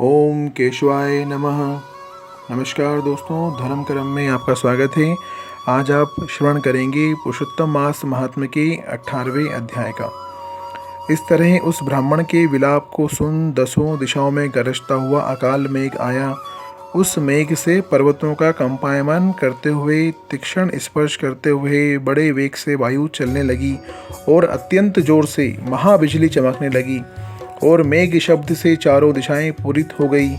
ओम केशवाय नमः। नमस्कार दोस्तों, धर्म कर्म में आपका स्वागत है। आज आप श्रवण करेंगे पुरुषोत्तम मास महात्म्य के 18वें अध्याय का। इस तरह उस ब्राह्मण के विलाप को सुन दसों दिशाओं में गरजता हुआ अकाल मेघ आया। उस मेघ से पर्वतों का कंपायमान करते हुए, तीक्ष्ण स्पर्श करते हुए बड़े वेग से वायु चलने लगी और अत्यंत जोर से महाबिजली चमकने लगी और मेघ शब्द से चारों दिशाएं पूरित हो गई।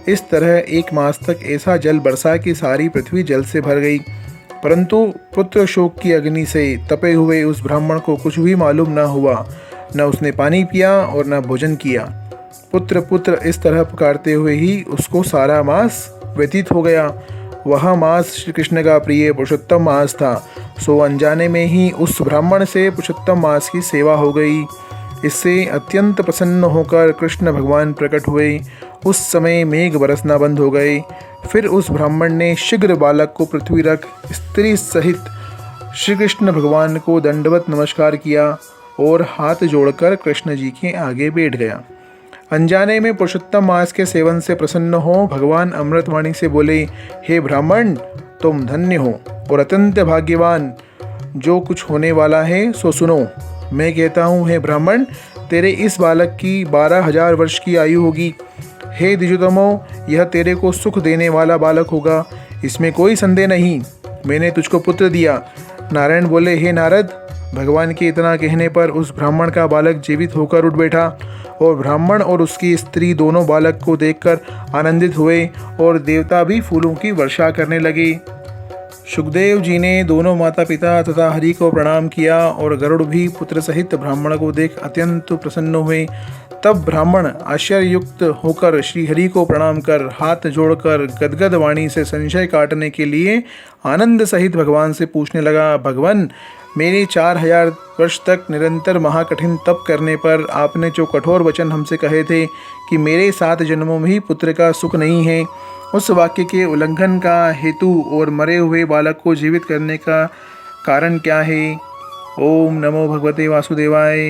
इस तरह 1 मास तक ऐसा जल बरसा कि सारी पृथ्वी जल से भर गई। परंतु पुत्र शोक की अग्नि से तपे हुए उस ब्राह्मण को कुछ भी मालूम न हुआ। न उसने पानी पिया और न भोजन किया। पुत्र पुत्र इस तरह पुकारते हुए ही उसको सारा मास व्यतीत हो गया। वह मास श्री कृष्ण का प्रिय पुरुषोत्तम मास था। सो अनजाने में ही उस ब्राह्मण से पुरुषोत्तम मास की सेवा हो गई। इससे अत्यंत प्रसन्न होकर कृष्ण भगवान प्रकट हुए। उस समय मेघ बरसना बंद हो गए। फिर उस ब्राह्मण ने शीघ्र बालक को पृथ्वी रख स्त्री सहित श्री कृष्ण भगवान को दंडवत नमस्कार किया और हाथ जोड़कर कृष्ण जी के आगे बैठ गया। अनजाने में पुरुषोत्तम मास के सेवन से प्रसन्न हो भगवान अमृतवाणी से बोले, हे ब्राह्मण, तुम धन्य हो और अत्यंत भाग्यवान। जो कुछ होने वाला है सो सुनो। मैं कहता हूँ, हे ब्राह्मण, तेरे इस बालक की 12,000 वर्ष की आयु होगी। हे द्विजोतमो, यह तेरे को सुख देने वाला बालक होगा, इसमें कोई संदेह नहीं। मैंने तुझको पुत्र दिया। नारायण बोले, हे नारद। भगवान के इतना कहने पर उस ब्राह्मण का बालक जीवित होकर उठ बैठा और ब्राह्मण और उसकी स्त्री दोनों बालक को देखकर आनंदित हुए और देवता भी फूलों की वर्षा करने लगे। सुखदेव जी ने दोनों माता पिता तथा हरि को प्रणाम किया और गरुड़ भी पुत्र सहित ब्राह्मण को देख अत्यंत प्रसन्न हुए। तब ब्राह्मण आश्चर्ययुक्त होकर श्री हरि को प्रणाम कर हाथ जोड़कर गदगद वाणी से संशय काटने के लिए आनंद सहित भगवान से पूछने लगा, भगवान, मेरे 4,000 वर्ष तक निरंतर महाकठिन तप करने पर आपने जो कठोर वचन हमसे कहे थे कि मेरे 7 जन्मों में ही पुत्र का सुख नहीं है, उस वाक्य के उल्लंघन का हेतु और मरे हुए बालक को जीवित करने का कारण क्या है? ओम नमो भगवते वासुदेवाय।